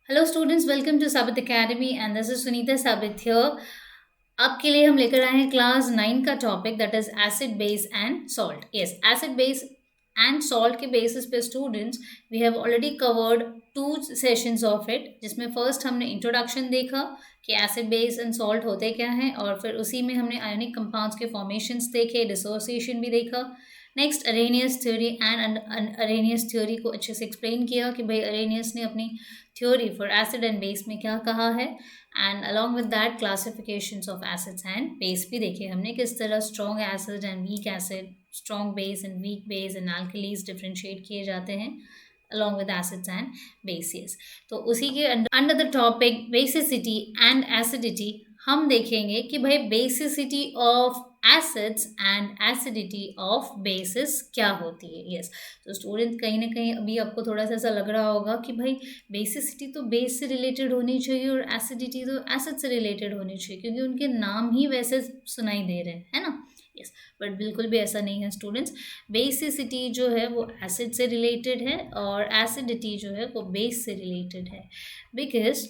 Hello students, welcome to साबित academy and this is Sunita साबित here. आपके लिए हम लेकर आए हैं क्लास 9 का topic that is acid base and salt. Yes, acid base and salt के बेसिस पे students we have already covered 2 sessions of it, जिसमें फर्स्ट हमने इंट्रोडक्शन देखा कि एसिड बेस एंड सॉल्ट होते क्या हैं, और फिर उसी में हमने आयोनिक कंपाउंड्स के फॉर्मेशंस देखे, डिसोसिएशन भी देखा। Next Arrhenius theory and Arrhenius theory को अच्छे से एक्सप्लेन किया कि भाई अरेनियस ने अपनी theory for acid and base में क्या कहा है, and along with that classifications of acids and base भी देखे हमने, किस तरह strong acid and weak acid, strong base and weak base and alkalis differentiate किए जाते हैं along with acids and bases। तो उसी के under the topic basicity and acidity हम देखेंगे कि भाई basicity of acids and acidity of basis क्या होती है। यस, तो स्टूडेंट कहीं ना कहीं अभी आपको थोड़ा सा ऐसा लग रहा होगा कि भाई बेसिसिटी तो बेस से रिलेटेड होनी चाहिए और एसिडिटी तो एसिड से रिलेटेड होनी चाहिए, क्योंकि उनके नाम ही वैसे सुनाई दे रहे हैं, है ना। यस, बट बिल्कुल भी ऐसा नहीं है स्टूडेंट्स। बेसिसिटी जो है वो एसिड से रिलेटेड है और एसिडिटी जो है वो बेस से रिलेटेड है। बिकॉज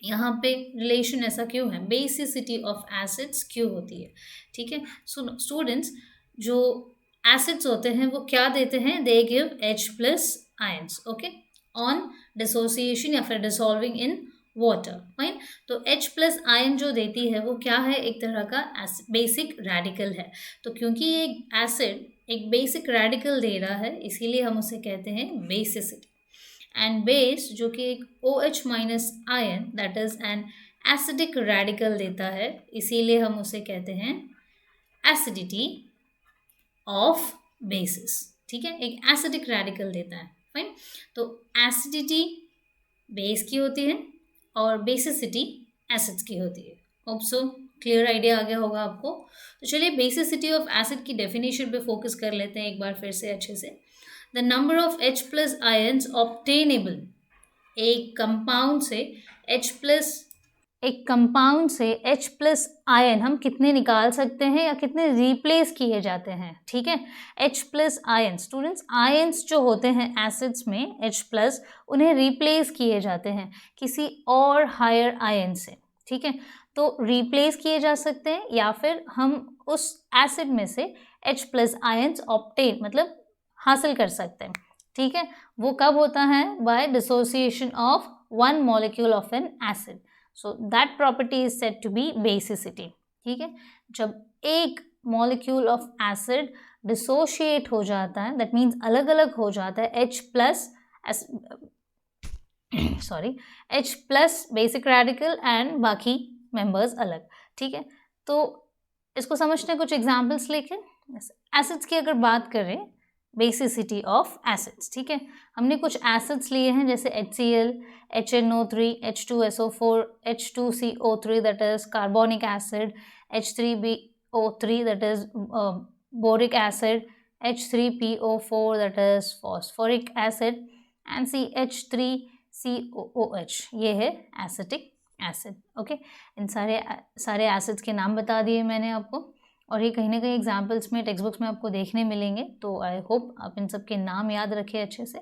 यहाँ पे रिलेशन ऐसा क्यों है, बेसिसिटी ऑफ एसिड्स क्यों होती है। ठीक है, सो स्टूडेंट्स, जो एसिड्स होते हैं वो क्या देते हैं, they give H plus ions, okay, on dissociation या फिर डिसॉल्विंग इन वाटर। फाइन, तो H प्लस आयन जो देती है वो क्या है, एक तरह का बेसिक रेडिकल है। तो क्योंकि ये एसिड एक बेसिक रेडिकल दे रहा है, इसीलिए हम उसे कहते हैं बेसिसिटी। एंड बेस जो कि एक OH minus ion that is an acidic radical देता है, इसीलिए हम उसे कहते हैं एसिडिटी ऑफ बेसिस। ठीक है, एक एसिडिक रेडिकल देता है। फाइन, तो एसिडिटी बेस की होती है और बेसिसिटी एसिड्स की होती है। होप सो क्लियर आइडिया आ गया होगा आपको। तो चलिए बेसिसिटी ऑफ एसिड की डेफिनेशन पे फोकस कर लेते हैं एक बार फिर से अच्छे से। The number of H plus ions obtainable, एक कंपाउंड से H plus H plus ion हम कितने निकाल सकते हैं या कितने रिप्लेस किए जाते हैं। ठीक है, H plus ion, students ions जो होते हैं एसिड्स में H प्लस, उन्हें रिप्लेस किए जाते हैं किसी और हायर आयन से। ठीक है, तो रिप्लेस किए जा सकते हैं या फिर हम उस एसिड में से H प्लस आयन्स ऑब्टेन मतलब हासिल कर सकते हैं। ठीक है, वो कब होता है, by dissociation of one molecule of an acid. So that property is said to be basicity. ठीक है, जब एक मॉलिक्यूल ऑफ एसिड डिसोशिएट हो जाता है, दैट मीन्स अलग अलग हो जाता है, H plus H plus basic radical and बाकी मेंबर्स अलग। ठीक है, तो इसको समझते हैं कुछ एग्जाम्पल्स लेके। एसिड्स की अगर बात करें, बेसिसिटी ऑफ एसिड्स, ठीक है, हमने कुछ एसिड्स लिए हैं जैसे HCl, HNO3, H2SO4, H2CO3 that is carbonic acid, H3BO3 that is boric acid, H3PO4 that is phosphoric acid and CH3COOH, ये है एसिटिक एसिड। ओके, इन सारे एसिड्स के नाम बता दिए मैंने आपको, और ये कहीं ना कहीं एग्जाम्पल्स में टेक्स्ट बुक्स में आपको देखने मिलेंगे। तो आई होप आप इन सब के नाम याद रखें अच्छे से।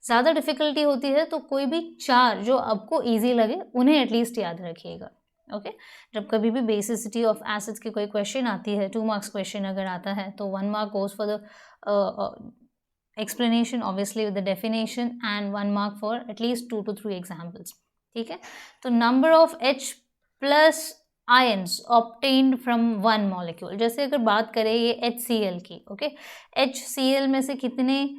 ज़्यादा डिफ़िकल्टी होती है तो कोई भी 4 जो आपको ईजी लगे उन्हें एटलीस्ट याद रखिएगा। ओके, जब कभी भी बेसिसिटी ऑफ एसिड्स की कोई क्वेश्चन आती है, 2 मार्क्स क्वेश्चन अगर आता है, तो 1 mark goes for the explanation obviously with the definition and 1 mark for at least 2 to 3 examples। ठीक है, तो number of H plus ions obtained from one molecule, जैसे अगर बात करें ये HCl की, ओके, HCl में से कितने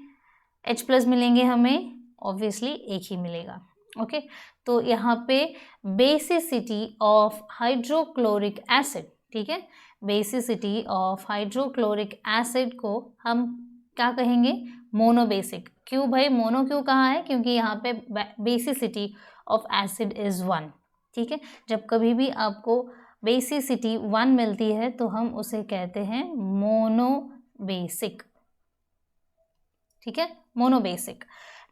H plus मिलेंगे हमें, obviously एक ही मिलेगा। ओके, तो यहाँ पे बेसिसिटी ऑफ हाइड्रोक्लोरिक एसिड, ठीक है, बेसिसिटी ऑफ हाइड्रोक्लोरिक एसिड को हम क्या कहेंगे, मोनोबेसिक। क्यों भाई मोनो क्यों कहा है, क्योंकि यहाँ पे बेसिसिटी ऑफ एसिड इज 1। ठीक है, जब कभी भी आपको बेसिसिटी 1 मिलती है तो हम उसे कहते हैं मोनोबेसिक। ठीक है, मोनोबेसिक।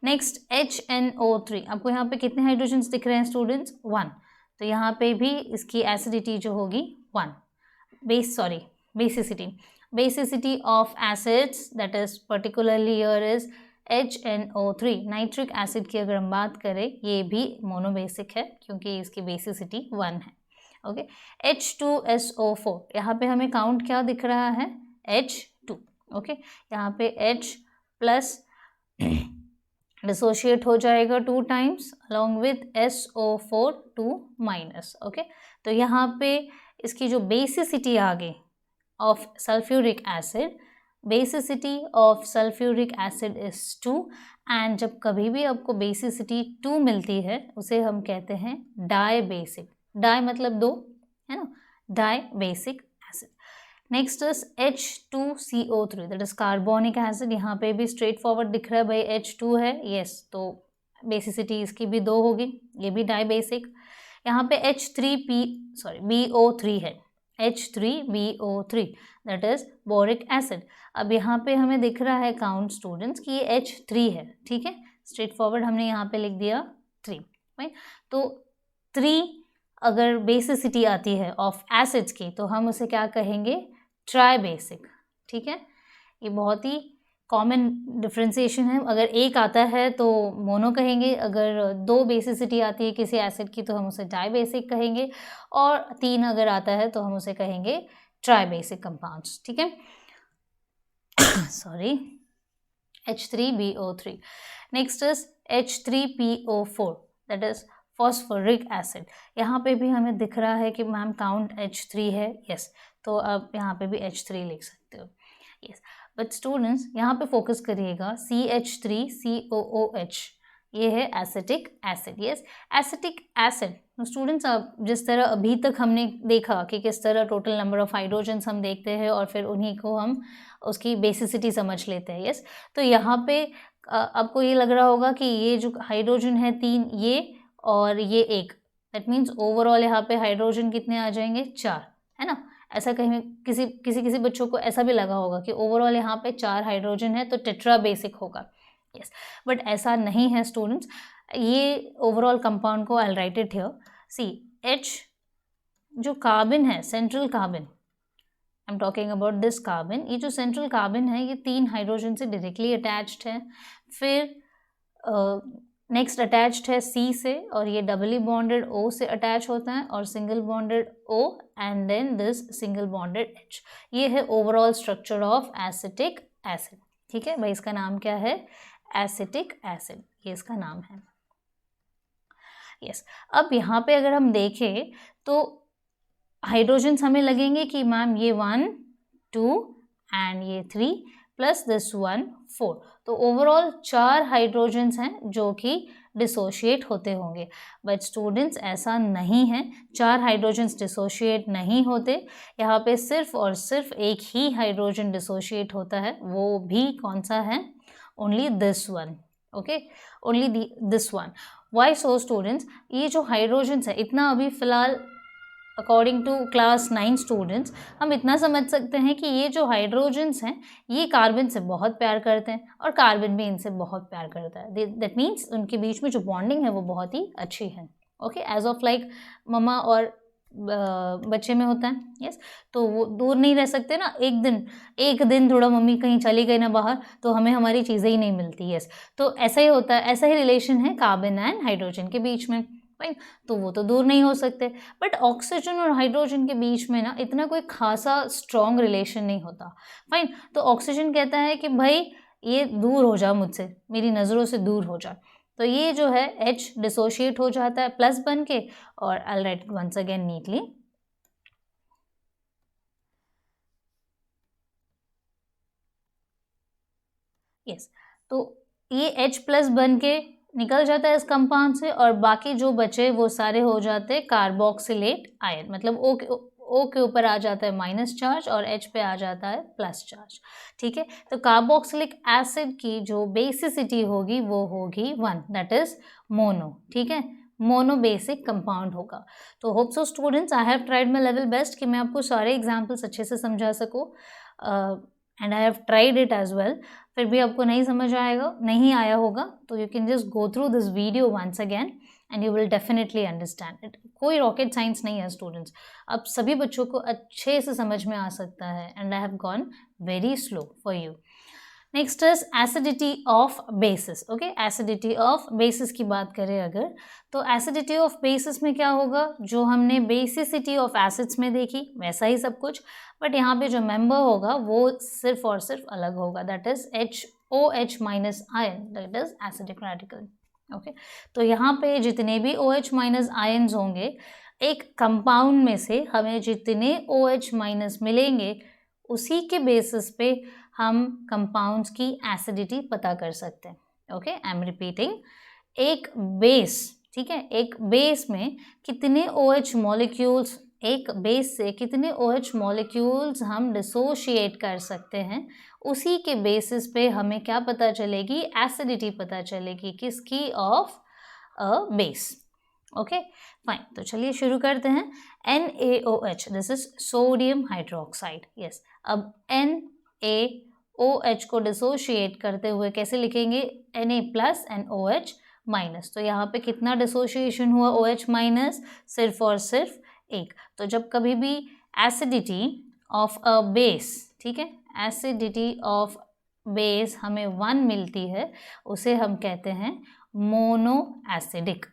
नेक्स्ट HNO3, आपको यहाँ पे कितने हाइड्रोजन्स दिख रहे हैं स्टूडेंट्स, 1, तो यहाँ पे भी इसकी एसिडिटी जो होगी 1। Basicity of acids that is particularly here is HNO3 nitric acid की अगर हम बात करें, ये भी मोनोबेसिक है क्योंकि इसकी बेसिसिटी 1 है। ओके, H2SO4, यहाँ पे हमें काउंट क्या दिख रहा है, H2। ओके, यहाँ पे H प्लस डिसोशिएट हो जाएगा 2 times along with SO4 2 minus. Okay, तो यहाँ पे इसकी जो बेसिसिटी आ गई of sulphuric acid, basicity of sulphuric acid is 2, and जब कभी भी आपको बेसिसिटी 2 मिलती है उसे हम कहते हैं डाई बेसिक। डाई मतलब 2, है ना, dibasic acid. Next is H2CO3, that is carbonic acid. यहाँ पे भी स्ट्रेट फॉरवर्ड दिख रहा है भाई, H2 है, यस, तो बेसिसिटी इसकी भी 2 होगी, ये भी डाई बेसिक। यहाँ पे BO3 है, H3BO3, that is boric acid. अब यहाँ पे हमें दिख रहा है काउंट स्टूडेंट्स कि ये H3 है, ठीक है, स्ट्रेट फॉरवर्ड हमने यहाँ पे लिख दिया 3, राइट। तो 3 अगर बेसिसिटी आती है ऑफ एसिड्स की तो हम उसे क्या कहेंगे, ट्राई बेसिक, ठीक है। ये बहुत ही कॉमन डिफ्रेंसिएशन है। अगर एक आता है तो मोनो कहेंगे, अगर 2 बेसिसिटी आती है किसी एसिड की तो हम उसे डाई बेसिक कहेंगे, और 3 अगर आता है तो हम उसे कहेंगे ट्राई बेसिक कंपाउंड्स, ठीक है। Sorry, H3BO3। Next is H3PO4, that is phosphoric acid. यहाँ पे भी हमें दिख रहा है कि मैम काउंट H3 है, यस, तो आप यहाँ पे भी H3 लिख सकते हो, यस। बट स्टूडेंट्स यहाँ पे फोकस करिएगा, CH3COOH, ये है acetic acid, yes, acetic acid. Students, आप जिस तरह अभी तक हमने देखा कि किस तरह टोटल नंबर ऑफ हाइड्रोजन्स हम देखते हैं और फिर उन्हीं को हम उसकी बेसिसिटी समझ लेते हैं, यस। तो यहाँ पे आपको ये लग रहा होगा कि ये जो हाइड्रोजन है 3, ये और ये 1, दैट मीन्स ओवरऑल यहाँ पे हाइड्रोजन कितने आ जाएंगे, 4, है ना। ऐसा कहीं किसी बच्चों को ऐसा भी लगा होगा कि ओवरऑल यहाँ पे 4 हाइड्रोजन है तो टेट्रा बेसिक होगा, यस, बट ऐसा नहीं है स्टूडेंट्स। ये ओवरऑल कंपाउंड को I will write it here, C H जो कार्बन है, central carbon, I am talking about this carbon, ये जो सेंट्रल कार्बन है ये 3 हाइड्रोजन से डायरेक्टली अटैच्ड है, फिर नेक्स्ट अटैच्ड है C से, और ये डबली बॉन्डेड O से अटैच होता है, और single bonded O, and then this single bonded H। ये है overall structure of acetic acid, ठीक है भाई। इसका नाम क्या है, एसिटिक एसिड, ये इसका नाम है, यस। अब यहाँ पे अगर हम देखें तो हाइड्रोजन्स हमें लगेंगे कि मैम ये 1 2 एंड ये 3 प्लस दिस 1 4, तो ओवरऑल 4 हाइड्रोजन्स हैं जो कि डिसोशिएट होते होंगे। बट स्टूडेंट्स ऐसा नहीं है, 4 हाइड्रोजन्स डिसोशिएट नहीं होते। यहाँ पे सिर्फ और सिर्फ एक ही हाइड्रोजन डिसोशिएट होता है, वो भी कौन सा है, only this one, okay, only this one. Why so students, ये जो हाइड्रोजन्स है, इतना अभी फिलहाल अकॉर्डिंग टू क्लास 9 स्टूडेंट्स हम इतना समझ सकते हैं कि ये जो हाइड्रोजन्स हैं ये कार्बन से बहुत प्यार करते हैं और कार्बन भी इनसे बहुत प्यार करता है। दैट मीन्स उनके बीच में जो बॉन्डिंग है वो बहुत ही अच्छी है, okay, age of like mama और बच्चे में होता है, यस। तो वो दूर नहीं रह सकते ना, एक दिन थोड़ा मम्मी कहीं चली गई ना बाहर तो हमें हमारी चीज़ें ही नहीं मिलती, यस। तो ऐसा ही होता है, ऐसा ही रिलेशन है कार्बन एंड हाइड्रोजन के बीच में, फाइन। तो वो तो दूर नहीं हो सकते, बट ऑक्सीजन और हाइड्रोजन के बीच में ना इतना कोई खासा स्ट्रॉन्ग रिलेशन नहीं होता, फाइन। तो ऑक्सीजन कहता है कि भाई ये दूर हो जा मुझसे, मेरी नज़रों से दूर हो जा, तो ये जो है H डिसोशिएट हो जाता है प्लस बन के, और I write once again neatly, yes. तो ये H प्लस बन के निकल जाता है इस कंपाउंड से, और बाकी जो बचे वो सारे हो जाते हैं कार्बोक्सिलेट आयन, मतलब O के ऊपर आ जाता है माइनस चार्ज और H पे आ जाता है प्लस चार्ज, ठीक है। तो कार्बोक्सिलिक एसिड की जो बेसिसिटी होगी वो होगी 1, दैट इज मोनो, ठीक है, मोनो बेसिक कंपाउंड होगा। तो hope so students I have tried my level best कि मैं आपको सारे एग्जाम्पल्स अच्छे से समझा सकूँ, and I have tried it as well. फिर भी आपको नहीं आया होगा तो you can just go through this video once again and you will definitely understand it. कोई रॉकेट साइंस नहीं है स्टूडेंट्स, अब सभी बच्चों को अच्छे से समझ में आ सकता है, and I have gone very slow for you. Next is acidity of basis. Okay, acidity of basis की बात करें अगर, तो एसिडिटी ऑफ बेसिस में क्या होगा, जो हमने बेसिसिटी ऑफ एसिड्स में देखी वैसा ही सब कुछ, बट यहाँ पे जो मेंबर होगा वो सिर्फ और सिर्फ अलग होगा, that is OH minus ion, that is acidic radical. Okay, तो यहाँ पे जितने भी OH माइनस आयन्स होंगे, एक कंपाउंड में से हमें जितने OH माइनस मिलेंगे उसी के बेसिस पे हम कंपाउंड्स की एसिडिटी पता कर सकते हैं। ओके, आई एम रिपीटिंग, एक बेस, ठीक है, एक बेस में कितने OH मॉलिक्यूल्स, एक बेस से कितने OH मॉलिक्यूल्स हम डिसोशिएट कर सकते हैं, उसी के बेसिस पे हमें क्या पता चलेगी, एसिडिटी पता चलेगी, किसकी, of a base. Okay fine, तो चलिए शुरू करते हैं। NaOH, this is sodium hydroxide. Yes, अब NaOH को डिसोशिएट करते हुए कैसे लिखेंगे, Na plus and OH minus. तो यहाँ पे कितना डिसोशिएशन हुआ OH माइनस, सिर्फ और सिर्फ एक। तो जब कभी भी एसिडिटी ऑफ अ बेस, ठीक है, एसिडिटी ऑफ बेस हमें 1 मिलती है, उसे हम कहते हैं मोनो एसिडिक।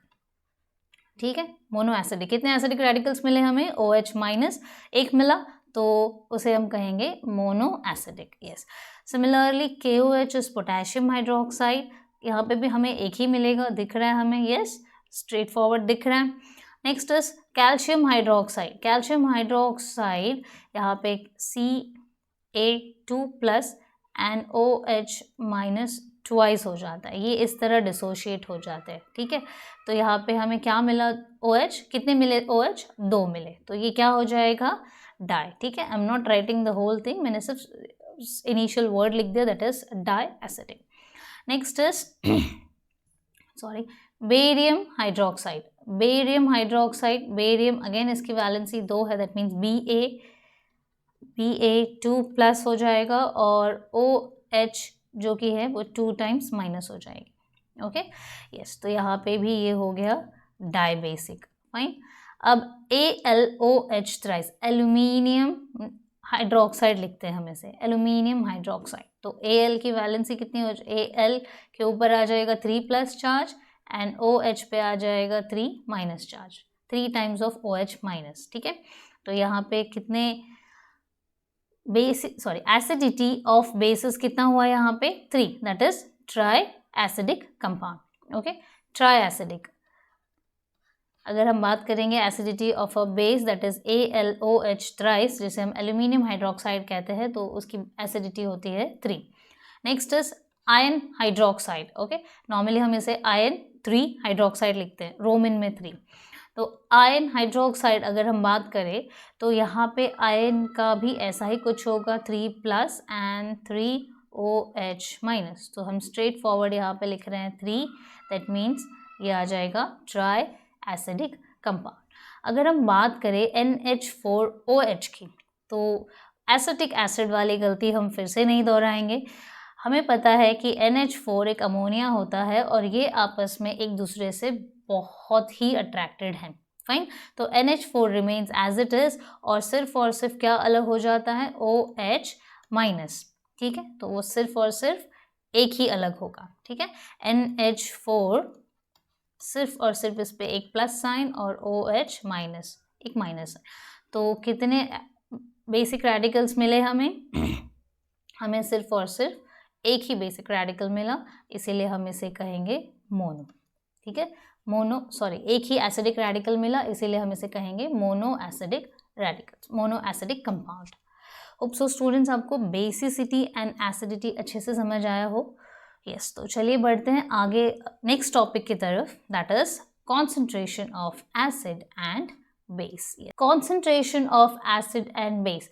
ठीक है, मोनो एसिडिक। कितने एसिडिक रेडिकल्स मिले हमें, OH माइनस एक मिला, तो उसे हम कहेंगे mono acidic. Yes, similarly KOH is potassium hydroxide, यहाँ पे भी हमें एक ही मिलेगा, दिख रहा है हमें, यस, स्ट्रेट फॉरवर्ड दिख रहा है। Next is calcium hydroxide. Calcium hydroxide यहाँ पे Ca2 plus and OH minus twice हो जाता है, ये इस तरह डिसोशिएट हो जाते हैं। ठीक है, तो यहाँ पे हमें क्या मिला, OH कितने मिले, OH 2 मिले, तो ये क्या हो जाएगा, डाई। ठीक है, I am not writing the whole thing, मैंने सिर्फ इनिशियल वर्ड लिख दिया, that is diacidic. Next is sorry, barium hydroxide. Barium hydroxide, barium again इसकी वैलेंसी 2 है, दैट मीन्स Ba2 प्लस हो जाएगा और OH जो कि है वो 2 टाइम्स माइनस हो जाएगी। ओके, यस, तो यहाँ पे भी ये हो गया डाई बेसिक। फाइन, अब AlOH थ्राइस, एल्यूमिनियम हाइड्रोक्साइड लिखते हैं हम इसे, एल्यूमिनियम हाइड्रोक्साइड। तो Al की वैलेंसी कितनी हो जाए, Al के ऊपर आ जाएगा 3 प्लस चार्ज एंड OH पे आ जाएगा 3 minus charge, 3 times of OH minus. ठीक है, तो यहाँ पे कितने basic, sorry, acidity of basis कितना हुआ यहाँ पे, 3, that is try acidic compound. Okay, try acidic. अगर हम बात करेंगे acidity of a base, that is AlOH thrice, जिसे हम एल्यूमिनियम हाइड्रोक्साइड कहते हैं, तो उसकी एसिडिटी होती है 3। Next is ion hydroxide. Okay, normally हम इसे आयन 3 हाइड्रोक्साइड लिखते हैं, रोमन में 3। तो आयन हाइड्रोक्साइड अगर हम बात करें तो यहाँ पे आयन का भी ऐसा ही कुछ होगा, 3 प्लस एंड 3 OH माइनस। तो हम स्ट्रेट फॉरवर्ड यहाँ पे लिख रहे हैं 3, दैट मीन्स ये आ जाएगा ट्राई एसिडिक कंपाउंड। अगर हम बात करें NH4OH की, तो एसिटिक एसिड वाली गलती हम फिर से नहीं दोहराएंगे। हमें पता है कि NH4 एक अमोनिया होता है और ये आपस में एक दूसरे से बहुत ही अट्रैक्टेड हैं। फाइन, तो NH4 remains as it is और सिर्फ क्या अलग हो जाता है, OH माइनस। ठीक है, तो वो सिर्फ और सिर्फ एक ही अलग होगा। ठीक है, NH4 सिर्फ और सिर्फ इस पे एक प्लस साइन और OH माइनस, एक माइनस है। तो कितने बेसिक रेडिकल्स मिले हमें हमें सिर्फ और सिर्फ एक ही बेसिक रेडिकल मिला, इसीलिए हम इसे कहेंगे मोनो। ठीक है, एक ही एसिडिक रेडिकल मिला, इसीलिए हम इसे कहेंगे mono acidic radical, mono acidic compound. Hope so students, आपको बेसिसिटी एंड एसिडिटी अच्छे से समझ आया हो। यस, तो चलिए बढ़ते हैं आगे नेक्स्ट टॉपिक की तरफ, that is concentration of acid and base. Concentration of acid and base,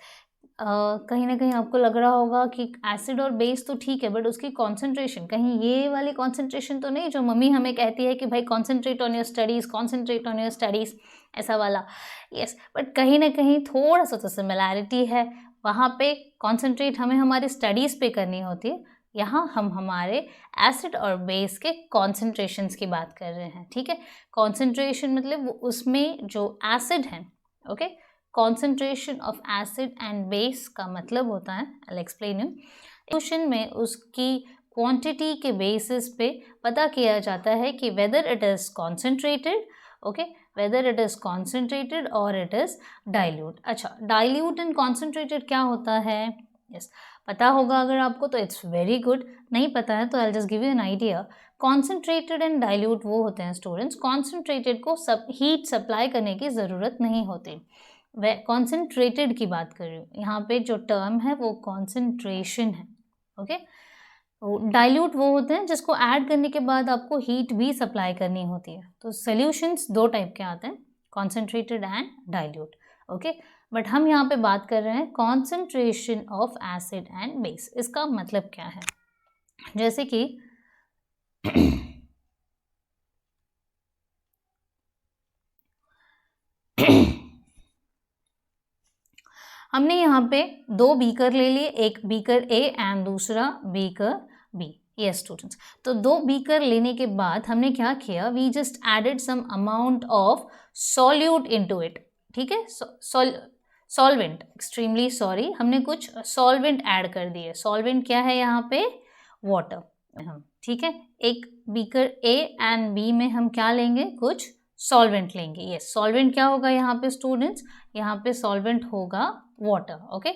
कहीं ना कहीं आपको लग रहा होगा कि एसिड और बेस तो ठीक है, बट उसकी कॉन्सेंट्रेशन, कहीं ये वाली कॉन्सेंट्रेशन तो नहीं जो मम्मी हमें कहती है कि भाई concentrate on your studies, concentrate on your studies, ऐसा वाला। यस, बट कहीं ना कहीं थोड़ा सा तो सिमिलैरिटी है। वहाँ पे कॉन्सेंट्रेट हमें हमारी स्टडीज़ पे करनी होती है, यहाँ हम हमारे एसिड और बेस के कॉन्सेंट्रेशंस की बात कर रहे हैं। ठीक है, कॉन्सेंट्रेशन मतलब उसमें जो एसिड है, okay, concentration of acid and base का मतलब होता है, I will explain you, solution में उसकी क्वांटिटी के बेसिस पे पता किया जाता है कि whether it is concentrated, okay, whether it is concentrated और इट इज डाइल्यूट। अच्छा, डाइल्यूट एंड कॉन्सेंट्रेटेड क्या होता है? यस, पता होगा अगर आपको तो इट्स वेरी गुड, नहीं पता है तो I just give you an idea. Concentrated and dilute वो होते हैं स्टूडेंट्स, कॉन्सेंट्रेटेड को हीट सप्लाई करने की ज़रूरत नहीं होती। वह कॉन्सेंट्रेटेड की बात कर रही हूँ, यहाँ पे जो टर्म है वो कॉन्सेंट्रेशन है, ओके। डाइल्यूट वो होते हैं जिसको ऐड करने के बाद आपको हीट भी सप्लाई करनी होती है। तो सॉल्यूशंस दो टाइप के आते हैं, concentrated and dilute, okay. But हम यहाँ पे बात कर रहे हैं concentration of acid and base. इसका मतलब क्या है? जैसे कि हमने यहाँ पे दो बीकर ले लिए, एक बीकर ए एंड दूसरा बीकर बी। यस स्टूडेंट्स, तो दो बीकर लेने के बाद हमने क्या किया, we just added some amount of solute into it, ठीक है, सॉल्वेंट, एक्सट्रीमली सॉरी, हमने कुछ सॉल्वेंट ऐड कर दिए। सॉल्वेंट क्या है यहाँ पे? वाटर, ठीक है। एक बीकर ए एंड बी में हम क्या लेंगे? कुछ सॉल्वेंट लेंगे। यस, सॉल्वेंट क्या होगा यहाँ पे स्टूडेंट्स? यहाँ पे सॉल्वेंट होगा water, okay.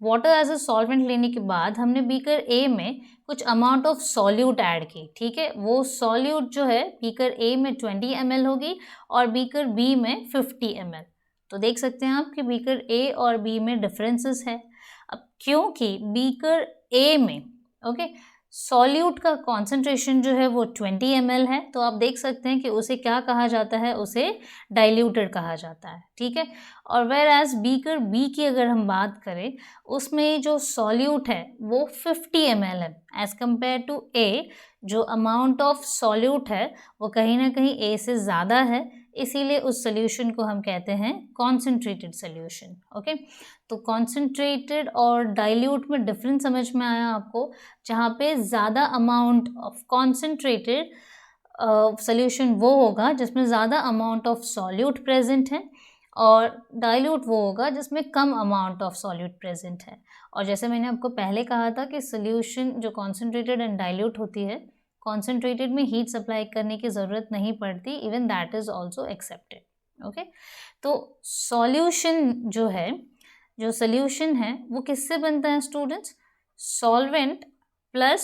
Water as a solvent लेने के बाद हमने बीकर ए में कुछ अमाउंट ऑफ सॉल्यूट ऐड की, ठीक है। वो सॉल्यूट जो है बीकर ए में 20 ml होगी और बीकर बी में 50 ml। तो देख सकते हैं आप कि बीकर ए और बी में डिफरेंसेस है। अब क्योंकि बीकर ए में, ओके, सॉल्यूट का कॉन्सेंट्रेशन जो है वो 20 ml है, तो आप देख सकते हैं कि उसे क्या कहा जाता है? उसे डाइल्यूटेड कहा जाता है, ठीक है। और वेयर एज बीकर बी की अगर हम बात करें, उसमें जो सॉल्यूट है वो 50 ml है एज कंपेयर टू ए। जो अमाउंट ऑफ सॉल्यूट है वो कहीं ना कहीं ए से ज़्यादा है, इसीलिए उस सोल्यूशन को हम कहते हैं कॉन्सेंट्रेटेड सोल्यूशन, ओके। तो कॉन्सेंट्रेटेड और डाइल्यूट में डिफरेंस समझ में आया आपको? जहाँ पे ज़्यादा अमाउंट ऑफ कॉन्सेंट्रेटेड सोल्यूशन वो होगा जिसमें ज़्यादा अमाउंट ऑफ सॉल्यूट प्रेजेंट है, और डाइल्यूट वो होगा जिसमें कम अमाउंट ऑफ सॉल्यूट प्रेजेंट है। और जैसे मैंने आपको पहले कहा था कि सोल्यूशन जो कॉन्सेंट्रेटेड एंड डाइल्यूट होती है, कॉन्सेंट्रेटेड में हीट सप्लाई करने की ज़रूरत नहीं पड़ती, even that is also accepted, okay. तो सॉल्यूशन जो है, जो सोल्यूशन है वो किससे बनता है स्टूडेंट्स? सॉल्वेंट प्लस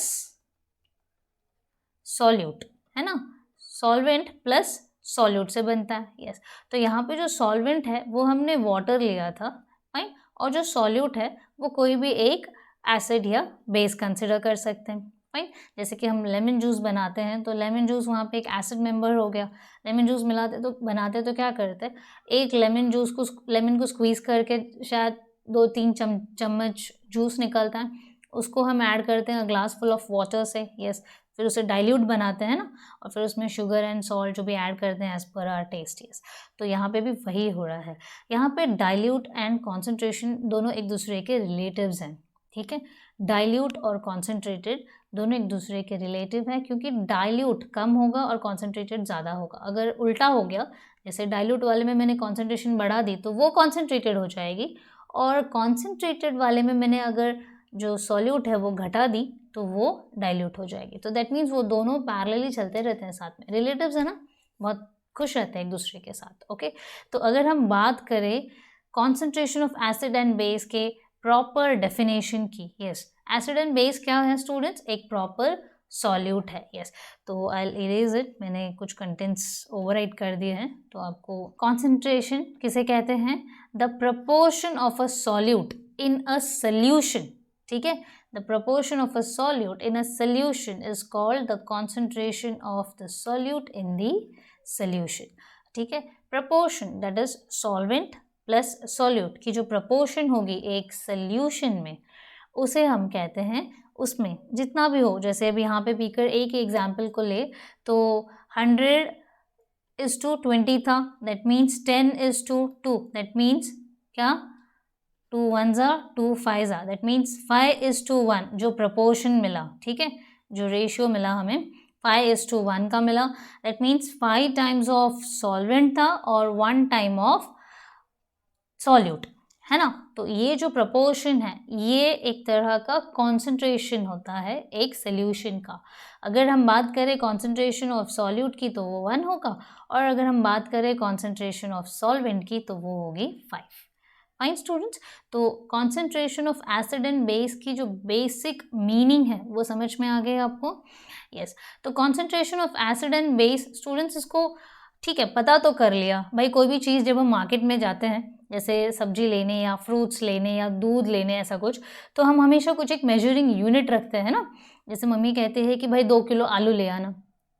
सॉल्यूट, है ना, सॉल्वेंट प्लस सॉल्यूट से बनता है। यस, तो यहाँ पे जो सॉल्वेंट है वो हमने वाटर लिया था, फाइन, और जो सॉल्यूट है वो कोई भी एक एसिड या बेस कंसिडर कर सकते हैं, फाइन। जैसे कि हम लेमन जूस बनाते हैं तो लेमन जूस वहाँ पे एक एसिड मेंबर हो गया। लेमन जूस बनाते तो क्या करते हैं, एक लेमन को स्क्वीज़ करके शायद 2-3 चम्मच जूस निकलता है, उसको हम ऐड करते हैं ग्लास फुल ऑफ वाटर से, यस। फिर उसे डाइल्यूट बनाते हैं ना, और फिर उसमें शुगर एंड सॉल्ट जो भी ऐड करते हैं as per hour test, yes. तो यहाँ पे भी वही हो रहा है। यहाँ पे डाइल्यूट एंड कॉन्सेंट्रेशन दोनों एक दूसरे के रिलेटिव्स हैं, ठीक है। डाइल्यूट और कॉन्सेंट्रेटेड दोनों एक दूसरे के रिलेटिव हैं, क्योंकि डाइल्यूट कम होगा और कॉन्सेंट्रेटेड ज़्यादा होगा। अगर उल्टा हो गया, जैसे डाइल्यूट वाले में मैंने कॉन्सेंट्रेशन बढ़ा दी तो वो कॉन्सेंट्रेटेड हो जाएगी, और कॉन्सेंट्रेटेड वाले में मैंने अगर जो सॉल्यूट है वो घटा दी तो वो डाइल्यूट हो जाएगी। तो दैट मीन्स वो दोनों पैरेलली चलते रहते हैं साथ में, रिलेटिव्स है ना, बहुत खुश रहते हैं एक दूसरे के साथ, ओके। तो अगर हम बात करें concentration of acid and base के प्रॉपर डेफिनेशन की, यस, एसिड एंड बेस क्या है स्टूडेंट्स? एक प्रॉपर सॉल्यूट है, यस। तो आई इरेज इट, मैंने कुछ कंटेंट्स ओवरराइट कर दिए हैं, तो आपको कॉन्सेंट्रेशन किसे कहते हैं? The proportion of a solute in a solution, ठीक है। The proportion of a solute in a solution is called the concentration of the solute in the solution, ठीक है। proportion that is solvent plus solute की जो proportion होगी एक solution में, उसे हम कहते हैं, उसमें जितना भी हो, जैसे अभी यहाँ पे बीकर ए के एग्जाम्पल को ले तो 100:20 था, that means 10:2, that means क्या, 2 1s are 2 5s are, that means 5:1 जो proportion मिला, ठीक है, जो रेशियो मिला हमें 5:1 का मिला, that means 5 times of solvent था और 1 time of solute, है ना। तो ये जो प्रपोर्शन है ये एक तरह का कॉन्सेंट्रेशन होता है एक सोल्यूशन का। अगर हम बात करें कॉन्सेंट्रेशन ऑफ सॉल्यूट की तो वो 1 होगा, और अगर हम बात करें कॉन्सेंट्रेशन ऑफ सॉल्वेंट की तो वो होगी 5। फाइन स्टूडेंट्स, तो concentration of acid and base की जो बेसिक मीनिंग है वो समझ में आ गई आपको। यस, तो concentration of acid and base students इसको ठीक है पता तो कर लिया भाई। कोई भी चीज़ जब हम मार्केट में जाते हैं, जैसे सब्जी लेने या फ्रूट्स लेने या दूध लेने ऐसा कुछ, तो हम हमेशा कुछ एक मेजरिंग यूनिट रखते हैं ना। जैसे मम्मी कहते हैं कि भाई 2 किलो आलू ले आना,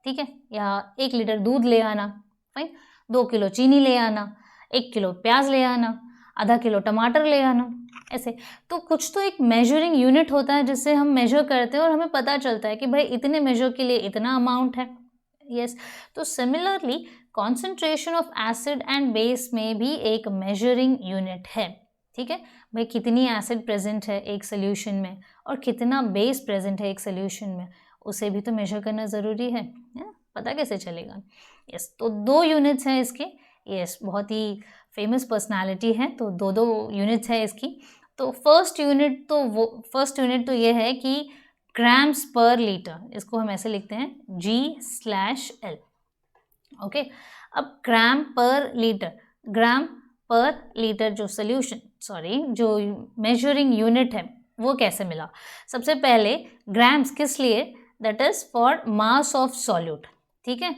ठीक है, या 1 लीटर दूध ले आना, फाइन, 2 किलो चीनी ले आना, 1 किलो प्याज ले आना, आधा किलो टमाटर ले आना, ऐसे। तो कुछ तो एक मेजरिंग यूनिट होता है जिससे हम मेजर करते हैं और हमें पता चलता है कि भाई इतने मेजर के लिए इतना अमाउंट है। यस, तो similarly concentration of acid and base में भी एक मेजरिंग यूनिट है, ठीक है। भाई कितनी एसिड प्रेजेंट है एक सोल्यूशन में और कितना बेस प्रेजेंट है एक सोल्यूशन में, उसे भी तो मेजर करना ज़रूरी है ना? पता कैसे चलेगा। यस, तो 2 यूनिट्स हैं इसके। यस, बहुत ही फेमस पर्सनालिटी है, तो 2 यूनिट्स है इसकी। तो फर्स्ट यूनिट तो ये है कि ग्राम्स पर लीटर, इसको हम ऐसे लिखते हैं G/L। ओके, अब ग्राम पर लीटर जो जो मेजरिंग यूनिट है वो कैसे मिला। सबसे पहले ग्राम्स किस लिए, that is for mass of solute, ठीक है।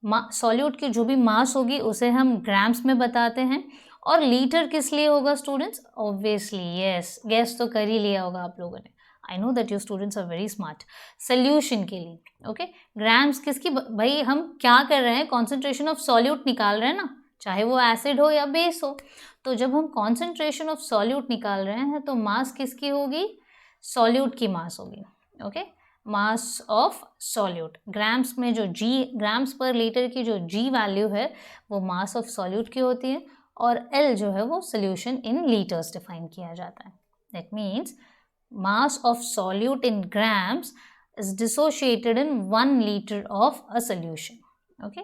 सॉल्यूट की जो भी मास होगी उसे हम ग्राम्स में बताते हैं। और लीटर किस लिए होगा स्टूडेंट्स, ऑब्वियसली यस, गैस तो कर ही लिया होगा आप लोगों ने। I know that you students are very smart. Solution के लिए, ओके, ग्राम्स किसकी, भाई हम क्या कर रहे हैं, कॉन्सेंट्रेशन ऑफ सॉल्यूट निकाल रहे हैं ना, चाहे वो एसिड हो या बेस हो। तो जब हम कॉन्सेंट्रेशन ऑफ सॉल्यूट निकाल रहे हैं तो मास किसकी होगी, सॉल्यूट की मास होगी। Okay, mass of solute, grams में जो ग्राम्स पर लीटर की जो G वैल्यू है वो मास ऑफ सॉल्यूट की होती है, और L जो है वो सोल्यूशन इन लीटर्स डिफाइन किया जाता है। That means mass of solute in grams is dissociated in 1 liter of a solution। Okay,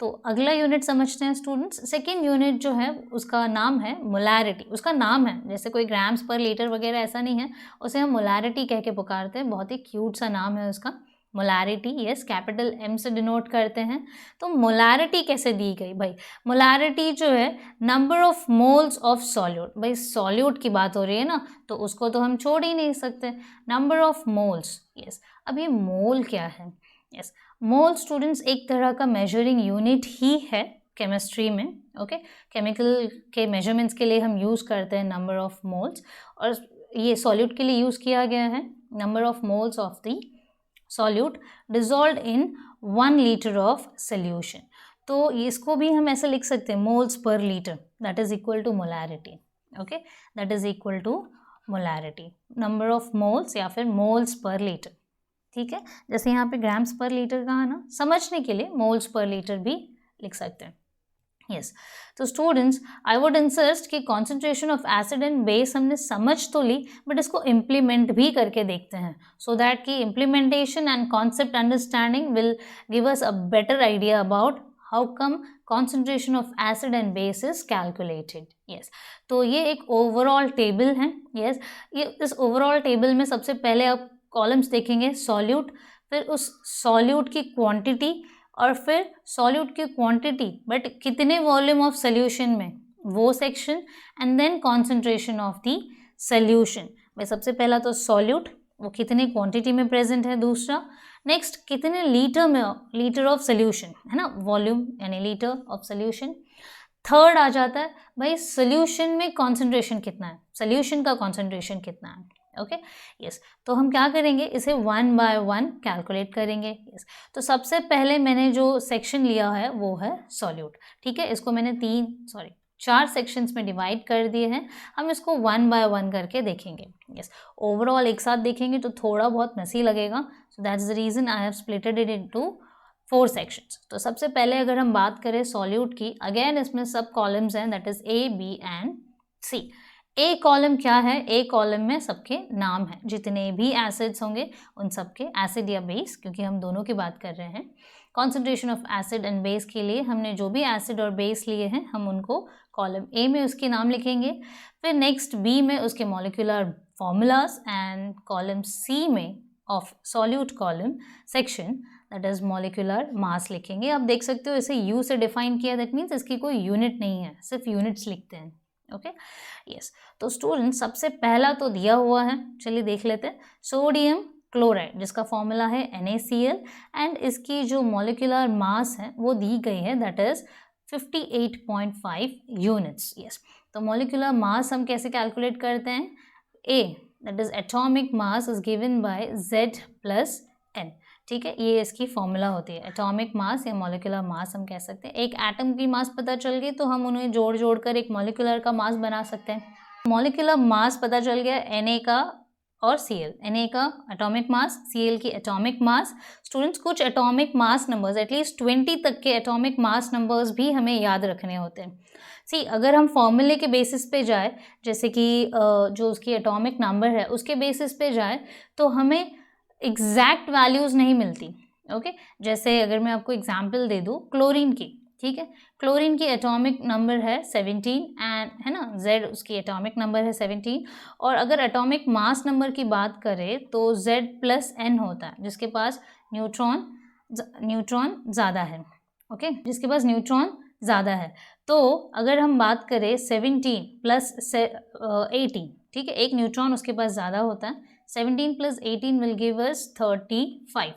तो अगला यूनिट समझते हैं स्टूडेंट्स। सेकेंड यूनिट जो है उसका नाम है मोलैरिटी। उसका नाम है, जैसे कोई ग्राम्स पर लीटर वगैरह ऐसा नहीं है, उसे हम मोलैरिटी कह के पुकारते हैं। बहुत ही क्यूट सा नाम है उसका, मोलैरिटी। यस, कैपिटल M से डिनोट करते हैं। तो मोलैरिटी कैसे दी गई भाई, मोलैरिटी जो है number of moles of solute. भाई सॉल्यूट की बात हो रही है ना, तो उसको तो हम छोड़ ही नहीं सकते, नंबर ऑफ मोल्स। यस, अब ये मोल क्या है। यस, मोल स्टूडेंट्स एक तरह का मेजरिंग यूनिट ही है केमिस्ट्री में। ओके, केमिकल के मेजरमेंट्स के लिए हम यूज़ करते हैं नंबर ऑफ मोल्स, और ये सॉल्यूट के लिए यूज़ किया गया है number of moles of the solute dissolved in 1 litre of solution. तो इसको भी हम ऐसे लिख सकते हैं, moles per litre, that is equal to molarity. Okay, that is equal to molarity, number of moles या फिर मोल्स पर लीटर। ठीक है, जैसे यहाँ पे ग्राम्स पर लीटर कहा ना, समझने के लिए मोल्स पर लीटर भी लिख सकते हैं। यस, तो स्टूडेंट्स आई वुड इंसिस्ट कि concentration of acid and base हमने समझ तो ली, बट इसको इम्प्लीमेंट भी करके देखते हैं, सो दैट कि implementation and concept understanding will give us a better idea about how come concentration of acid and base is calculated. Yes, तो ये एक ओवरऑल टेबल है। यस, ये इस ओवरऑल टेबल में सबसे पहले आप कॉलम्स देखेंगे, सॉल्यूट, फिर उस सॉल्यूट की क्वांटिटी, और फिर सॉल्यूट की क्वांटिटी बट कितने वॉल्यूम ऑफ सोल्यूशन में, वो section, and then concentration of the solution. भाई सबसे पहला तो सॉल्यूट, वो कितने क्वांटिटी में प्रेजेंट है, दूसरा नेक्स्ट कितने लीटर में, लीटर ऑफ सोल्यूशन है ना, वॉल्यूम यानी लीटर ऑफ सोल्यूशन। थर्ड आ जाता है भाई सोल्यूशन में कॉन्सेंट्रेशन कितना है, सोल्यूशन का कॉन्सेंट्रेशन कितना है। ओके, यस, तो हम क्या करेंगे, इसे 1 बाय 1 कैलकुलेट करेंगे। यस, तो सबसे पहले मैंने जो सेक्शन लिया है वो है सॉल्यूट। ठीक है, इसको मैंने 4 सेक्शंस में डिवाइड कर दिए हैं। हम इसको 1 बाय 1 करके देखेंगे। यस, ओवरऑल एक साथ देखेंगे तो थोड़ा बहुत मेसी लगेगा, so that's the reason I have splitted it into 4 sections. तो सबसे पहले अगर हम बात करें सॉल्यूट की, अगेन इसमें सब कॉलम्स हैं, that is A, B and C। A column क्या है? ए कॉलम में सबके नाम हैं, जितने भी एसिड्स होंगे उन सबके, एसिड या बेस, क्योंकि हम दोनों की बात कर रहे हैं। Concentration of acid and base के लिए हमने जो भी एसिड और बेस लिए हैं हम उनको कॉलम ए में उसके नाम लिखेंगे, फिर नेक्स्ट बी में उसके molecular formulas, and column C में of solute column section that is molecular mass लिखेंगे। आप देख सकते हो इसे यू से डिफाइन किया, दैट मीन्स इसकी कोई यूनिट नहीं है, सिर्फ यूनिट्स लिखते हैं। ओके यस, तो स्टूडेंट सबसे पहला तो दिया हुआ है, चलिए देख लेते हैं। सोडियम क्लोराइड जिसका फॉर्मूला है NaCl, एंड इसकी जो मॉलिक्यूलर मास है वो दी गई है, दैट इज 58.5 यूनिट्स। यस, तो मॉलिक्यूलर मास हम कैसे कैलकुलेट करते हैं? A that is atomic mass is given by Z plus N। ठीक है, ये इसकी फॉर्मूला होती है, एटॉमिक मास या मॉलिक्यूलर मास हम कह सकते हैं। एक एटम की मास पता चल गई तो हम उन्हें जोड़ जोड़ कर एक मॉलिक्यूलर का मास बना सकते हैं। मॉलिक्यूलर मास पता चल गया Na का और Cl, Na का एटॉमिक मास, Cl की एटॉमिक मास। स्टूडेंट्स कुछ एटॉमिक मास नंबर्स, एटलीस्ट 20 तक के एटॉमिक मास नंबर्स भी हमें याद रखने होते हैं। सी, अगर हम फॉर्मूले के बेसिस पे जाए, जैसे कि जो उसकी एटॉमिक नंबर है उसके बेसिस पे जाए, तो हमें एग्जैक्ट वैल्यूज़ नहीं मिलती। ओके, जैसे अगर मैं आपको एग्जांपल दे दूँ क्लोरीन की, ठीक है, क्लोरीन की एटॉमिक नंबर है 17 एंड है ना, Z उसकी एटॉमिक नंबर है 17, और अगर एटॉमिक मास नंबर की बात करें तो Z प्लस N होता है, जिसके पास न्यूट्रॉन ज़्यादा है। ओके, जिसके पास न्यूट्रॉन ज़्यादा है। तो अगर हम बात करें 17 प्लस 18, ठीक है, एक न्यूट्रॉन उसके पास ज़्यादा होता है, 17 plus 18 will give us 35।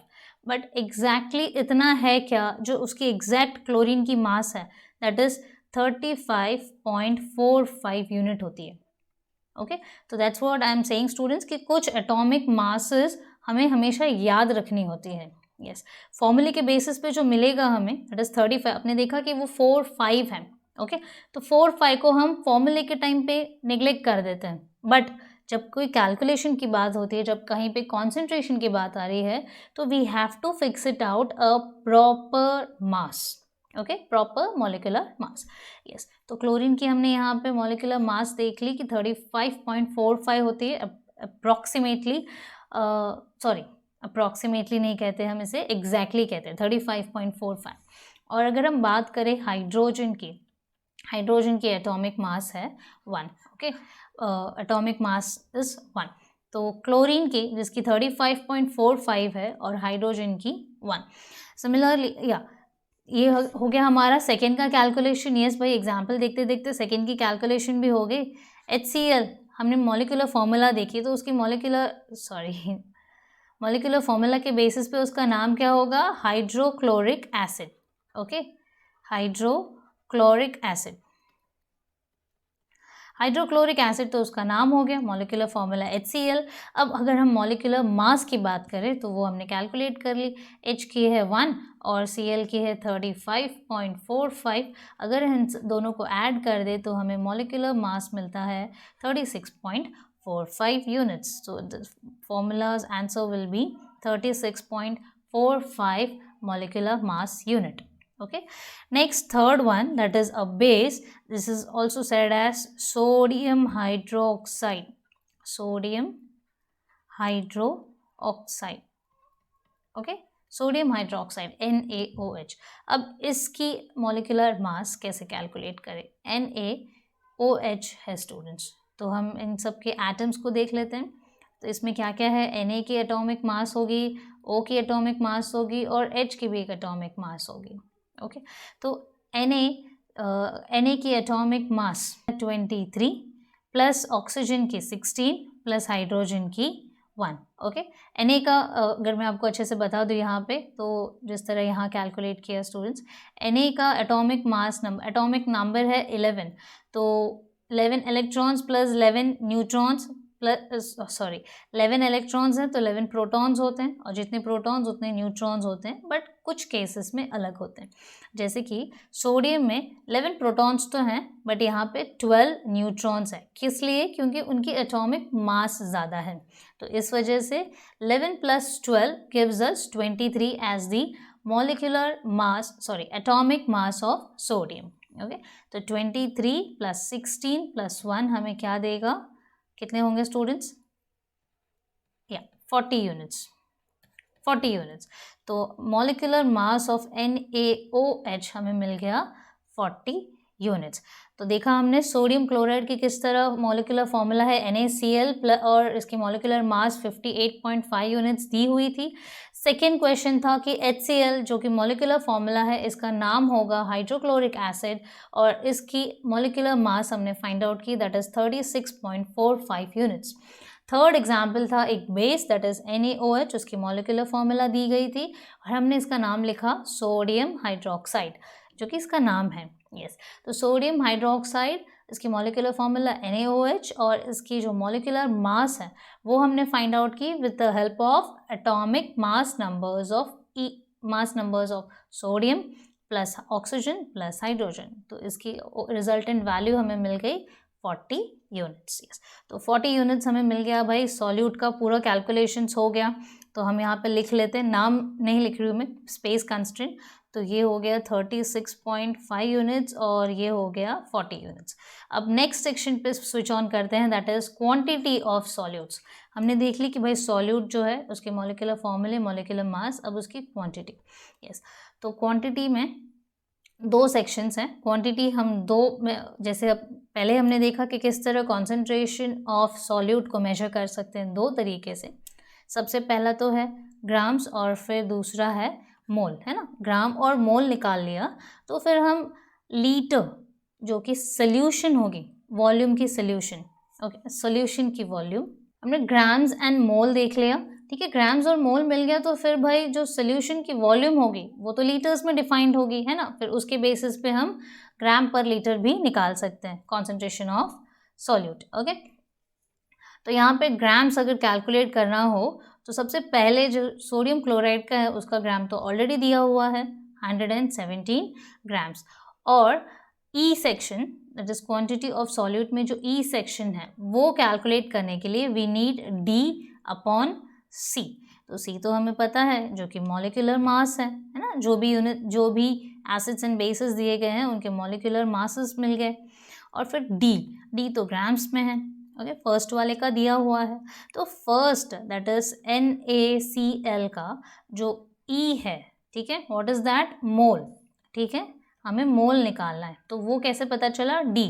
But exactly इतना है क्या जो उसकी एग्जैक्ट क्लोरीन की मास है, दैट इज 35.45 यूनिट होती है। ओके, तो that's what I am saying students कि कुछ एटॉमिक मासेस हमें हमेशा याद रखनी होती है। यस, फॉर्मूले के बेसिस पे जो मिलेगा हमें दैट इज 35। आपने देखा कि वो 4 5 है। ओके, तो 4 5 को हम फॉर्मूले के टाइम पे नेग्लेक्ट कर देते हैं, बट जब कोई कैलकुलेशन की बात होती है, जब कहीं पे कॉन्सेंट्रेशन की बात आ रही है, तो we have to fix it out a proper mass. Okay, proper molecular mass. Yes, तो क्लोरीन की हमने यहाँ पे मॉलिक्यूलर मास देख ली कि 35.45 होती है अप्रॉक्सीमेटली। सॉरी, अप्रॉक्सीमेटली नहीं कहते हम इसे, एग्जैक्टली कहते हैं 35.45। और अगर हम बात करें हाइड्रोजन की, हाइड्रोजन की एटॉमिक मास है 1। Okay, atomic mass is 1। तो क्लोरीन की जिसकी 35.45 है और हाइड्रोजन की 1। सिमिलरली या ये हो गया हमारा सेकेंड का कैलकुलेशन। यस भाई, एग्जाम्पल देखते देखते सेकेंड की कैलकुलेशन भी हो गई। HCl हमने मॉलिक्यूलर फॉर्मूला देखी, तो उसकी मॉलिक्यूलर फॉर्मूला के बेसिस पे उसका नाम क्या होगा? Hydrochloric acid. Okay, hydrochloric acid. Hydrochloric acid तो उसका नाम हो गया, मॉलिक्यूलर फॉर्मूला HCl। अब अगर हम मॉलिक्यूलर मास की बात करें तो वो हमने कैलकुलेट कर ली। H की है 1 और Cl की है 35.45। अगर इन दोनों को ऐड कर दे तो हमें मॉलिक्यूलर मास मिलता है 36.45 units. So the formulas answer will be 36.45 molecular mass unit. Okay, next third one, that is a base. This is also said as sodium hydroxide. Sodium hydroxide. Okay, sodium hydroxide NaOH। अब इसकी molecular mass कैसे calculate करें? NaOH है students, तो हम इन सब के atoms को देख लेते हैं। तो इसमें क्या क्या है? Na की एटॉमिक मास होगी, O की एटॉमिक मास होगी और H की भी एक एटॉमिक मास होगी। ओके, तो Na की एटॉमिक मास 23 प्लस ऑक्सीजन की 16 प्लस हाइड्रोजन की 1। ओके, Na का अगर मैं आपको अच्छे से बता दूँ यहाँ पे, तो जिस तरह यहाँ कैलकुलेट किया स्टूडेंट्स, Na का एटॉमिक नंबर है 11। तो 11 electrons plus 11 neutrons plus 11 electrons हैं तो 11 प्रोटॉन्स होते हैं, और जितने प्रोटॉन्स उतने न्यूट्रॉन्स होते हैं, बट कुछ केसेस में अलग होते हैं। जैसे कि सोडियम में 11 प्रोटॉन्स तो हैं बट यहाँ पे 12 न्यूट्रॉन्स हैं। किस लिए? क्योंकि उनकी एटॉमिक मास ज़्यादा है, तो इस वजह से 11 plus 12 gives us 23 as the atomic mass of sodium. Okay. तो 23 प्लस 16 प्लस 1 हमें क्या देगा, कितने होंगे स्टूडेंट्स, या 40 यूनिट्स, 40 यूनिट्स। तो मॉलिक्यूलर मास ऑफ NaOH हमें मिल गया 40 यूनिट्स। तो देखा हमने सोडियम क्लोराइड की किस तरह मॉलिक्यूलर फॉर्मूला है NaCl और इसकी मॉलिक्यूलर मास 58.5 यूनिट्स दी हुई थी। सेकेंड क्वेश्चन था कि HCl जो कि मॉलिक्यूलर फॉर्मूला है, इसका नाम होगा हाइड्रोक्लोरिक एसिड और इसकी मॉलिक्यूलर मास हमने फाइंड आउट की, that is 36.45 units. Third example था एक बेस दैट इज NaOH, उसकी मॉलिक्यूलर फॉर्मूला दी गई थी और हमने इसका नाम लिखा सोडियम हाइड्रोक्साइड, जो कि इसका नाम है। यस, तो सोडियम हाइड्रोक्साइड, इसकी मॉलिक्यूलर फॉर्मूला NaOH और इसकी जो मॉलिक्यूलर मास है वो हमने फाइंड आउट की with the help of atomic mass numbers of sodium plus oxygen plus hydrogen. तो इसकी रिजल्टेंट वैल्यू हमें मिल गई 40 यूनिट्स। यस, तो 40 यूनिट्स हमें मिल गया भाई। सॉल्यूट का पूरा कैलकुलेशंस हो गया, तो हम यहाँ पे लिख लेते हैं, नाम नहीं लिख रही हूँ मैं, स्पेस कंस्ट्रेंट। तो ये हो गया 36.5 यूनिट्स और ये हो गया 40 यूनिट्स। अब नेक्स्ट सेक्शन पे स्विच ऑन करते हैं, that is quantity of solutes. हमने देख ली कि भाई सॉल्यूट जो है उसके मॉलिक्यूलर फॉर्मूले, मॉलिक्यूलर मास, अब उसकी क्वांटिटी। यस, तो क्वांटिटी में दो सेक्शंस हैं। क्वांटिटी हम दो में, जैसे अब पहले हमने देखा कि किस तरह कॉन्सेंट्रेशन ऑफ सॉल्यूट को मेजर कर सकते हैं, दो तरीके से। सबसे पहला तो है ग्राम्स और फिर दूसरा है मोल, है ना। ग्राम और मोल निकाल लिया तो फिर हम लीटर, जो कि सोल्यूशन होगी, वॉल्यूम की सोल्यूशन, ओके, सोल्यूशन की वॉल्यूम, हमने ग्राम्स एंड मोल देख लिया, ठीक है। ग्राम्स और मोल मिल गया तो फिर भाई जो सोल्यूशन की वॉल्यूम होगी वो तो लीटर्स में डिफाइंड होगी, है ना। फिर उसके बेसिस पे हम ग्राम पर लीटर भी निकाल सकते हैं कॉन्सेंट्रेशन ऑफ सॉल्यूट, ओके। तो यहाँ पे ग्राम्स अगर कैलकुलेट करना हो तो सबसे पहले जो सोडियम क्लोराइड का है उसका ग्राम तो ऑलरेडी दिया हुआ है 117 ग्राम्स, और E section that is quantity of solute में जो ई सेक्शन है वो कैलकुलेट करने के लिए we need D upon C। तो C तो हमें पता है जो कि मॉलिक्यूलर मास है ना। जो भी यूनिट, जो भी एसिड्स एंड बेसिस दिए गए हैं उनके मॉलिक्यूलर मासेस मिल गए। और फिर D तो ग्राम्स में है, ओके, फर्स्ट वाले का दिया हुआ है। तो फर्स्ट दैट इज NaCl का जो E है, ठीक है, व्हाट इज दैट, मोल, ठीक है, हमें मोल निकालना है। तो वो कैसे पता चला, D।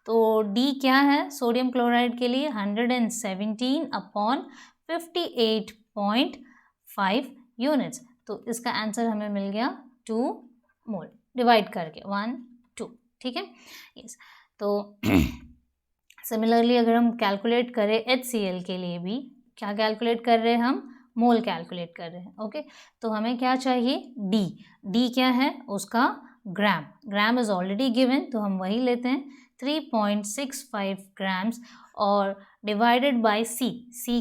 तो D क्या है सोडियम क्लोराइड के लिए, 117 अपॉन 58.5 यूनिट्स। तो इसका आंसर हमें मिल गया 2 मोल, डिवाइड करके 1 2, ठीक है। यस, तो सिमिलरली अगर हम कैलकुलेट करें HCl के लिए भी, क्या कैलकुलेट कर रहे हैं हम, मोल कैलकुलेट कर रहे हैं, ओके। तो हमें क्या चाहिए, D क्या है उसका ग्राम, ग्राम इज ऑलरेडी गिवन तो हम वही लेते हैं 3.65 ग्राम्स और डिवाइडेड बाय C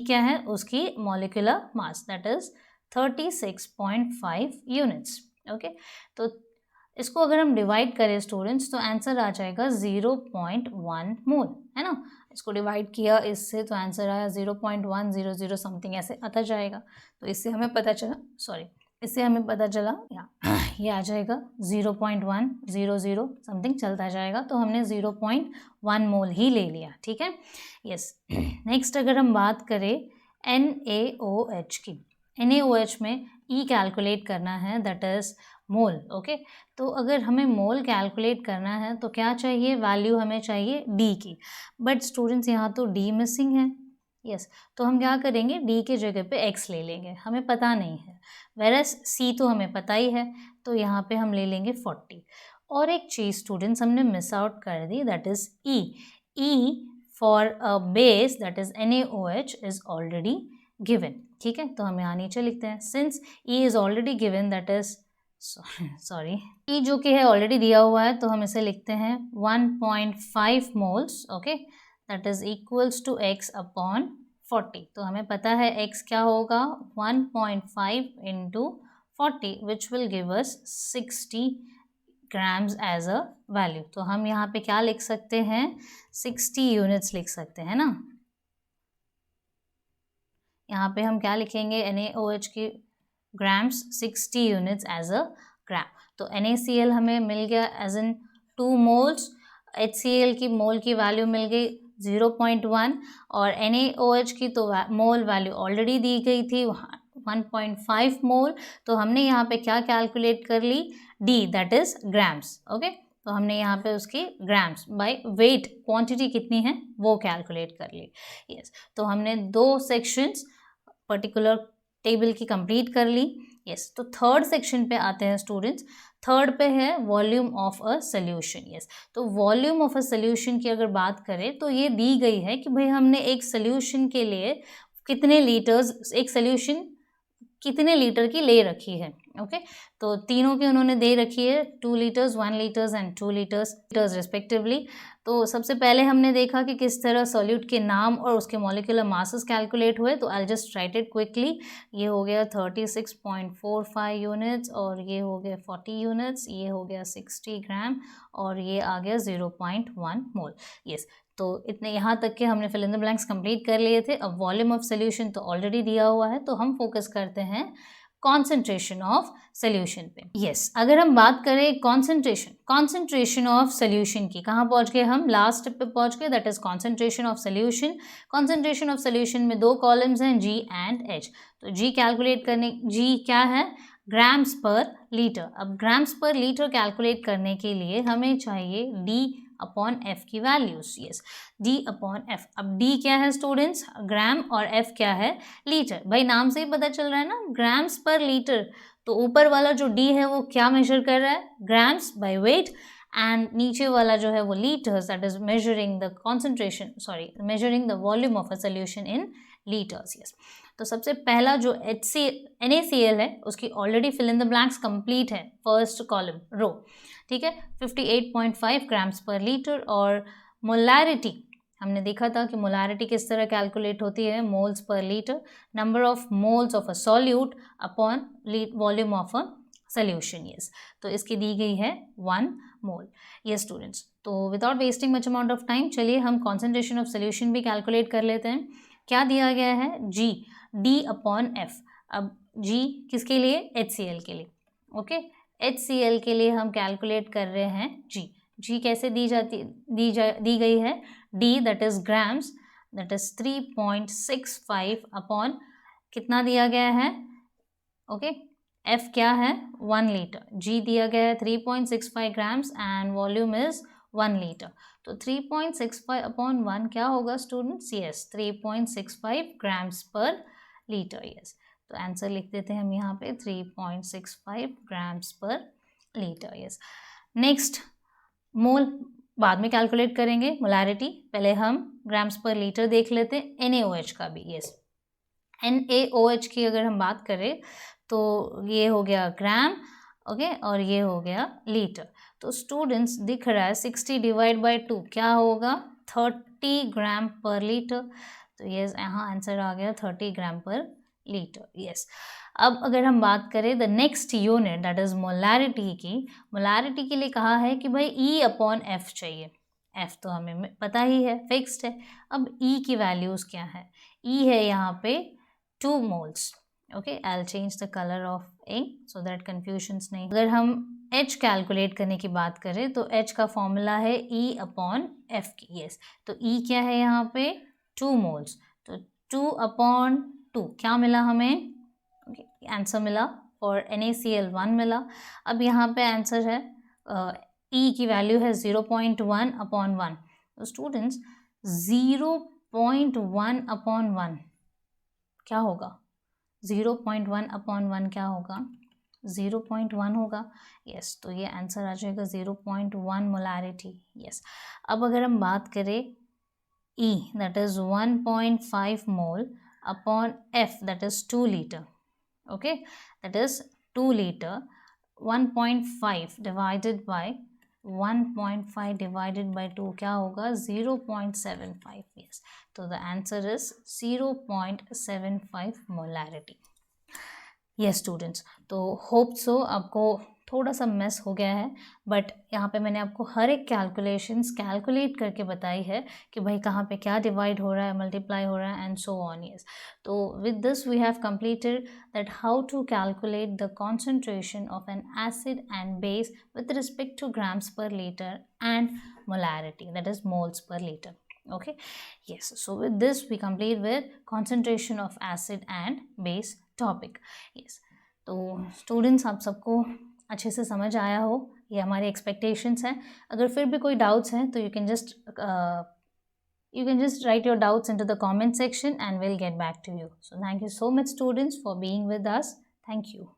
क्या है उसकी molecular mass, that is 36.5 units, okay. तो इसको अगर हम डिवाइड करें स्टूडेंट्स तो आंसर आ जाएगा 0.1 मोल, है ना। इसको डिवाइड किया इससे तो आंसर आया 0.100 समथिंग, ऐसे आता जाएगा। तो इससे हमें पता चला, इससे हमें पता चला ये आ जाएगा 0.100 समथिंग चलता जाएगा। तो हमने 0.1 मोल ही ले लिया, ठीक है। यस, नेक्स्ट अगर हम बात करें NaOH की, NaOH में E कैलकुलेट करना है, दैट इज मोल, ओके। तो अगर हमें मोल कैलकुलेट करना है तो क्या चाहिए, वैल्यू हमें चाहिए D की, बट स्टूडेंट्स यहाँ तो D मिसिंग है। यस, तो हम क्या करेंगे, D के जगह पे X ले लेंगे, हमें पता नहीं है, वेरस C तो हमें पता ही है, तो यहाँ पे हम ले लेंगे 40। और एक चीज़ स्टूडेंट्स हमने मिस आउट कर दी, that is E for a base that is NaOH is already given, ठीक है। तो हम यहाँ नीचे लिखते हैं, since E is already given that is sorry E जो कि है ऑलरेडी दिया हुआ है तो हम इसे लिखते हैं 1.5 moles, okay, that is equals to X upon 40। तो हमें पता है X क्या होगा, 1.5 into 40 which will give us 60 grams as a value. तो हम यहाँ पे क्या लिख सकते हैं, 60 यूनिट्स लिख सकते हैं ना। यहाँ पे हम क्या लिखेंगे, NaOH की ग्राम्स 60 यूनिट्स एज अ ग्राम। तो NaCl हमें मिल गया एज इन 2 मोल्स, HCl की मोल की वैल्यू मिल गई 0.1 और NaOH की तो मोल वैल्यू ऑलरेडी दी गई थी 1.5 मोल। तो हमने यहाँ पे क्या कैलकुलेट कर ली, D that is grams. Okay, तो हमने यहाँ पे उसकी ग्राम्स बाय वेट क्वांटिटी कितनी है वो कैलकुलेट कर ली। यस, तो हमने 2 सेक्शंस पर्टिकुलर टेबल की कंप्लीट कर ली। यस, तो थर्ड सेक्शन पे आते हैं स्टूडेंट्स। थर्ड पे है volume of a solution. Yes, तो वॉल्यूम ऑफ अ सोल्यूशन की अगर बात करें तो ये दी गई है कि भाई हमने एक सोल्यूशन के लिए कितने लीटर्स, एक सोल्यूशन कितने लीटर की ले रखी है। ओके, तो तीनों की उन्होंने दे रखी है 2 litres, 1 litres and 2 litres respectively. तो सबसे पहले हमने देखा कि किस तरह सॉल्यूट के नाम और उसके मॉलिक्यूलर मासेस कैलकुलेट हुए। तो I just right it quickly. ये हो गया 36.45 यूनिट्स और ये हो गया 40 यूनिट्स, ये हो गया 60 ग्राम और ये आ गया 0.1 मोल। यस, तो इतने यहाँ तक के हमने fill in the blanks complete कर लिए थे। अब वॉल्यूम ऑफ सोल्यूशन तो ऑलरेडी दिया हुआ है, तो हम फोकस करते हैं कॉन्सेंट्रेशन ऑफ सोल्यूशन पे। यस, अगर हम बात करें कॉन्सेंट्रेशन ऑफ सोल्यूशन की, कहाँ पहुँच गए हम, लास्ट स्टेप पे पहुँच गए, that is concentration of solution. Concentration of solution में 2 कॉलम्स हैं, G एंड H। तो G कैलकुलेट करने, G क्या है, ग्राम्स पर लीटर। अब ग्राम्स पर लीटर कैलकुलेट करने के लिए हमें चाहिए D अपॉन F की values. Yes, D upon F। अब D क्या है स्टूडेंट्स, ग्राम, और F क्या है, लीटर। भाई नाम से ही पता चल रहा है ना, ग्राम्स पर लीटर। तो ऊपर वाला जो D है वो क्या मेजर कर रहा है, ग्राम्स बाय वेट, एंड नीचे वाला जो है वो litres, that is measuring the concentration, sorry measuring the volume of a solution in litres. Yes, तो सबसे पहला जो NaCl है उसकी already fill in the blanks complete है, फर्स्ट कॉलम रो। ठीक है, 58.5 ग्राम्स पर लीटर। और मोलैरिटी हमने देखा था कि मोलैरिटी किस तरह कैलकुलेट होती है, moles per litre, number of moles of a solute upon volume of a solution. Yes, तो इसकी दी गई है 1 मोल। यस स्टूडेंट्स, तो without wasting much amount of time चलिए हम कॉन्सेंट्रेशन ऑफ सोल्यूशन भी कैलकुलेट कर लेते हैं। क्या दिया गया है, G D अपॉन F। अब G किसके लिए, HCl के लिए। ओके, HCl के लिए हम कैलकुलेट कर रहे हैं G कैसे दी गई है, D that is grams, that is 3.65 upon कितना दिया गया है, ओके, F क्या है, 1 लीटर। G दिया गया है 3.65 grams and volume is 1 litre. तो 3.65 अपॉन 1 क्या होगा स्टूडेंट्स, यस 3.65 ग्राम्स पर लीटर। यस, तो आंसर लिख देते हैं हम यहाँ पे 3.65 ग्राम्स पर लीटर। यस, नेक्स्ट मोल बाद में कैलकुलेट करेंगे, मोलैरिटी पहले हम ग्राम्स पर लीटर देख लेते हैं। NaOH का भी, यस NaOH की अगर हम बात करें तो ये हो गया ग्राम, ओके, और ये हो गया लीटर। तो स्टूडेंट्स दिख रहा है 60 डिवाइड बाय 2 क्या होगा, 30 ग्राम पर लीटर। तो यस, यहाँ आंसर आ गया 30 ग्राम पर लीटर। यस, अब अगर हम बात करें the next unit that is molarity की, मोलैरिटी के लिए कहा है कि भाई E अपॉन F चाहिए। F तो हमें पता ही है, फिक्स्ड है। अब E की वैल्यूज क्या है, E है यहाँ पे 2 moles. Okay, I will change the colour of ink so that confusions नहीं। अगर हम H कैलकुलेट करने की बात करें तो H का फॉर्मूला है E अपॉन F की। यस, तो E क्या है यहाँ पे 2 मोल्स, तो 2 अपॉन 2 क्या मिला हमें, आंसर मिला, और NaCl 1 मिला। अब यहाँ पे आंसर है E की वैल्यू है 0.1 अपॉन 1। तो स्टूडेंट्स 0.1 अपॉन 1 क्या होगा, 0.1 अपॉन 1 क्या होगा, 0.1 होगा। यस, तो ये आंसर आ जाएगा 0.1 मोलैरिटी। यस, अब अगर हम बात करें E that is 1.5 mole upon F that is 2 liter. Okay, that is 2 liter. 1.5 divided by 1.5 divided by 2 क्या होगा, 0.75. Yes, तो the answer is 0.75 molarity. Yes students, तो hope so आपको थोड़ा सा मिस हो गया है, बट यहाँ पे मैंने आपको हर एक कैलकुलेशंस कैलकुलेट करके बताई है कि भाई कहाँ पे क्या डिवाइड हो रहा है, मल्टीप्लाई हो रहा है एंड सो ऑन। यस, तो with this we have completed that how to calculate the concentration of an acid and base with respect to grams per liter and molarity, that is moles per liter. Okay, yes, so with this we complete with concentration of acid and base topic. Yes, तो students आप सबको अच्छे से समझ आया हो, ये हमारे एक्सपेक्टेशंस हैं। अगर फिर भी कोई डाउट्स हैं तो you can just write your doubts into the comment section and we'll get back to you. So thank you so much students for being with us. Thank you.